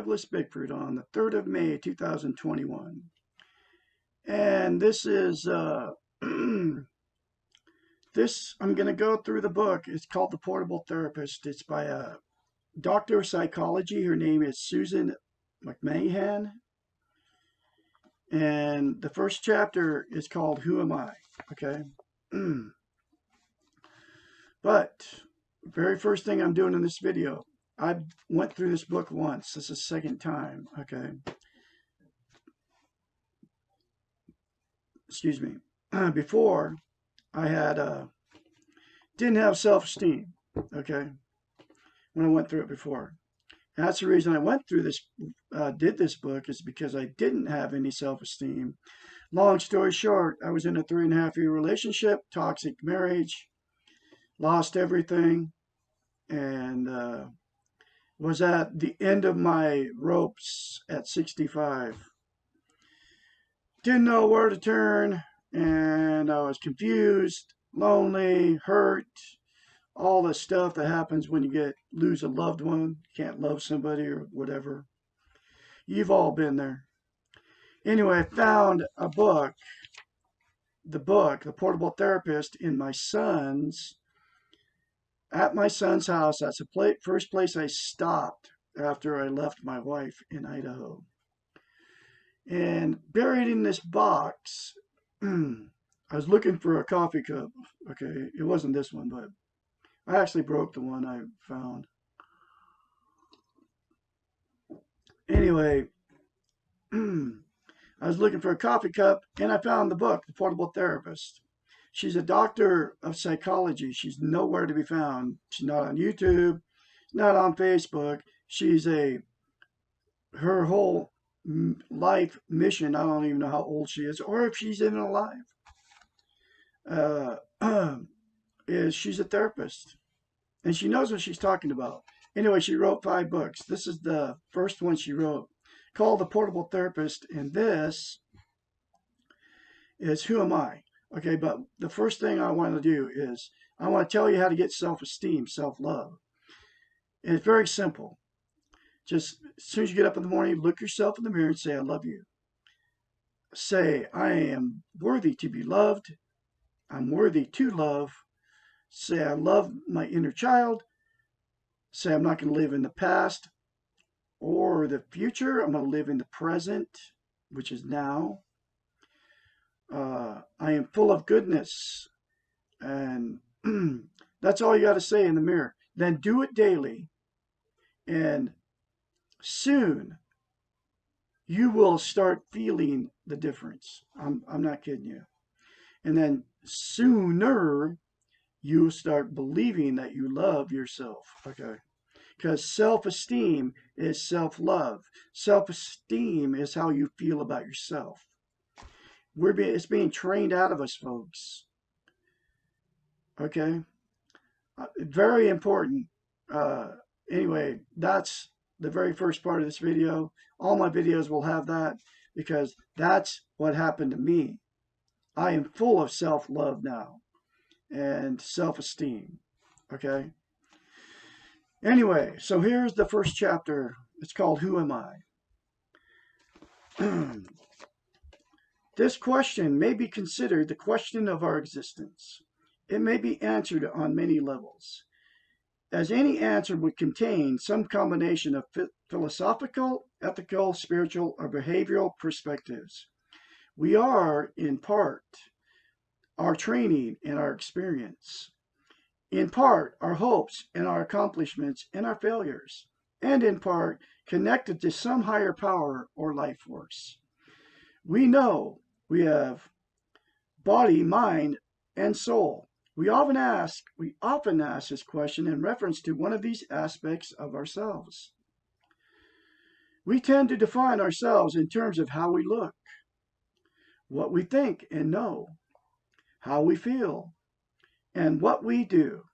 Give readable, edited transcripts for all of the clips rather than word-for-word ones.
Douglas Bickford on the 3rd of May 2021. And this is I'm going to go through the book. It's called The Portable Therapist. It's by a doctor of psychology. Her name is Susan McMahon. And the first chapter is called Who Am I? Okay. But very first thing I'm doing in this video, I went through this book once. This is the second time. Okay. Excuse me. Before, I had didn't have self-esteem. Okay. When I went through it before. And that's the reason I went through this, did this book, is because I didn't have any self-esteem. Long story short, I was in a 3.5-year relationship, toxic marriage, lost everything, and was at the end of my ropes at 65. Didn't know where to turn, and I was confused, lonely, hurt, all the stuff that happens when you lose a loved one, can't love somebody or whatever. You've all been there. Anyway, I found a book, The Portable Therapist, at my son's house. That's the first place I stopped after I left my wife in Idaho. And buried in this box, I was looking for a coffee cup. Okay, it wasn't this one, but I actually broke the one I found. Anyway, I was looking for a coffee cup, and I found the book, The Portable Therapist. She's a doctor of psychology. She's nowhere to be found. She's not on YouTube, not on Facebook. Her whole life mission, I don't even know how old she is, or if she's even alive, is she's a therapist. And she knows what she's talking about. Anyway, she wrote 5 books. This is the first one she wrote, called The Portable Therapist. And this is Who Am I? Okay, but the first thing I want to do is I want to tell you how to get self-esteem, self-love. And it's very simple. Just as soon as you get up in the morning, look yourself in the mirror and say, I love you. Say, I am worthy to be loved. I'm worthy to love. Say, I love my inner child. Say, I'm not going to live in the past or the future. I'm going to live in the present, which is now. I am full of goodness. And that's all you got to say in the mirror. Then do it daily. And soon you will start feeling the difference. I'm not kidding you. And then sooner you start believing that you love yourself. Okay. Because self-esteem is self-love. Self-esteem is how you feel about yourself. It's being trained out of us, folks. Okay. Very important. Anyway, that's the very first part of this video. All my videos will have that because that's what happened to me. I am full of self-love now and self-esteem. Okay. Anyway, so here's the first chapter. It's called Who Am I? This question may be considered the question of our existence. It may be answered on many levels, as any answer would contain some combination of philosophical, ethical, spiritual, or behavioral perspectives. We are, in part, our training and our experience. In part, our hopes and our accomplishments and our failures. And in part, connected to some higher power or life force. We know we have body, mind, and soul. We often ask this question in reference to one of these aspects of ourselves. We tend to define ourselves in terms of how we look, what we think and know, how we feel, and what we do.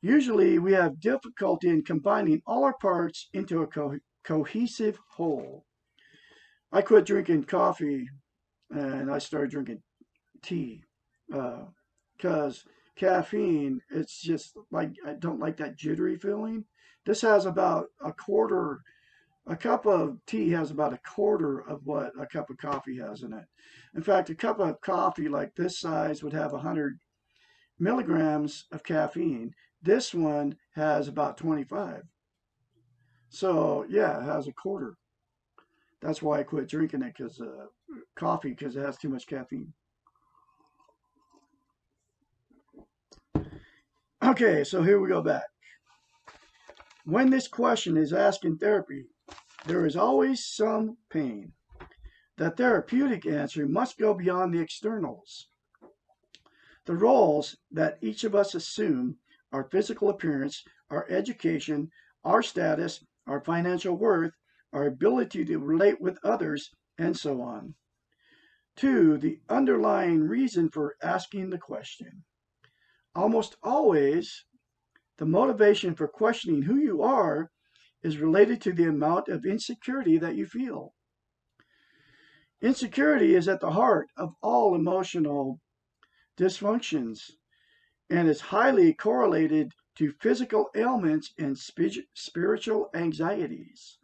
Usually we have difficulty in combining all our parts into a cohesive whole. I quit drinking coffee and I started drinking tea because caffeine, it's just like, I don't like that jittery feeling. This has about a quarter A cup of tea has about a quarter of what a cup of coffee has in it. In fact, a cup of coffee like this size would have 100 milligrams of caffeine. This one has about 25. So, yeah, it has a quarter. That's why I quit drinking it, because coffee, because it has too much caffeine. Okay, so here we go back. When this question is asked in therapy, there is always some pain. The therapeutic answer must go beyond the externals. The roles that each of us assume, our physical appearance, our education, our status, our financial worth, our ability to relate with others, and so on. 2. The underlying reason for asking the question. Almost always, the motivation for questioning who you are is related to the amount of insecurity that you feel. Insecurity is at the heart of all emotional dysfunctions and is highly correlated to physical ailments and spiritual anxieties.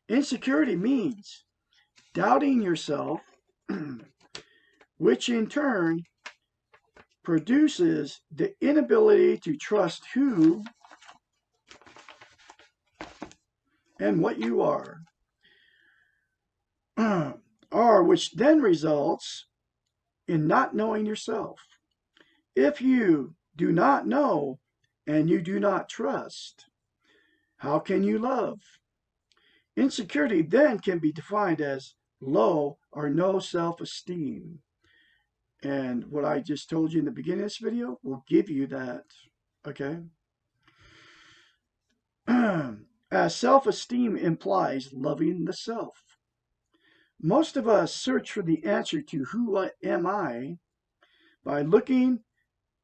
Insecurity means doubting yourself, which in turn produces the inability to trust who and what you are, which then results in not knowing yourself. If you do not know and you do not trust, how can you love? Insecurity then can be defined as low or no self-esteem. And what I just told you in the beginning of this video will give you that, okay? As self-esteem implies loving the self. Most of us search for the answer to who am I by looking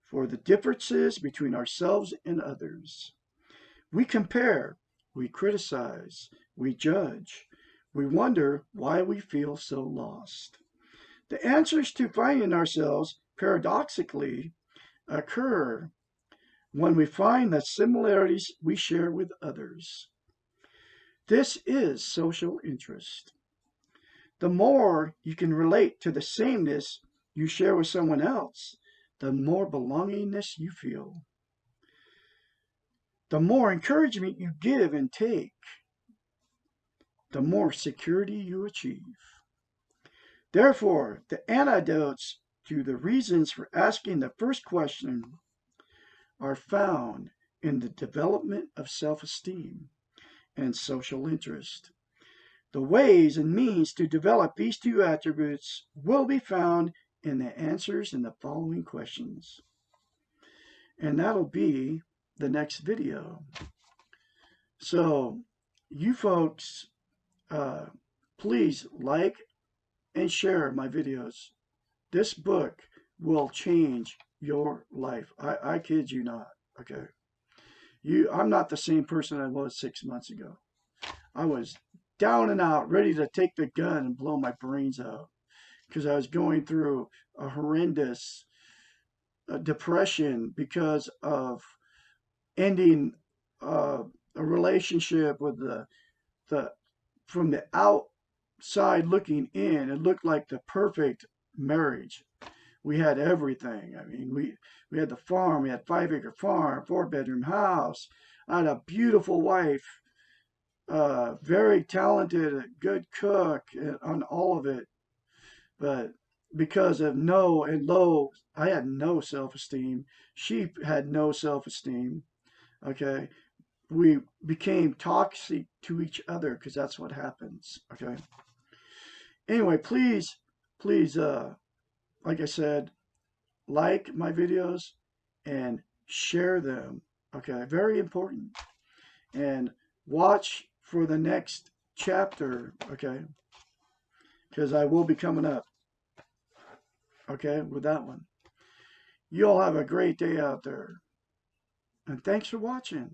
for the differences between ourselves and others. We compare, we criticize, we judge, we wonder why we feel so lost. The answers to finding ourselves paradoxically occur when we find the similarities we share with others. This is social interest. The more you can relate to the sameness you share with someone else, the more belongingness you feel. The more encouragement you give and take, the more security you achieve. Therefore, the antidotes to the reasons for asking the first question are found in the development of self-esteem and social interest. The ways and means to develop these two attributes will be found in the answers in the following questions. And that'll be the next video. So, you folks, please like and share my videos. This book will change your life. I kid you not, okay? I'm not the same person I was 6 months ago. I was down and out, ready to take the gun and blow my brains out because I was going through a horrendous depression because of ending a relationship with the from the outside looking in. It looked like the perfect marriage. We had everything. I mean, we had the farm. We had 5-acre farm, 4-bedroom house. I had a beautiful wife, very talented, good cook on all of it. But because of no and low, I had no self-esteem. She had no self-esteem. Okay. We became toxic to each other because that's what happens. Okay. Anyway, please, like I said, like my videos and share them. Okay. Very important. And watch for the next chapter. Okay. Because I will be coming up. Okay. With that one. You all have a great day out there. And thanks for watching.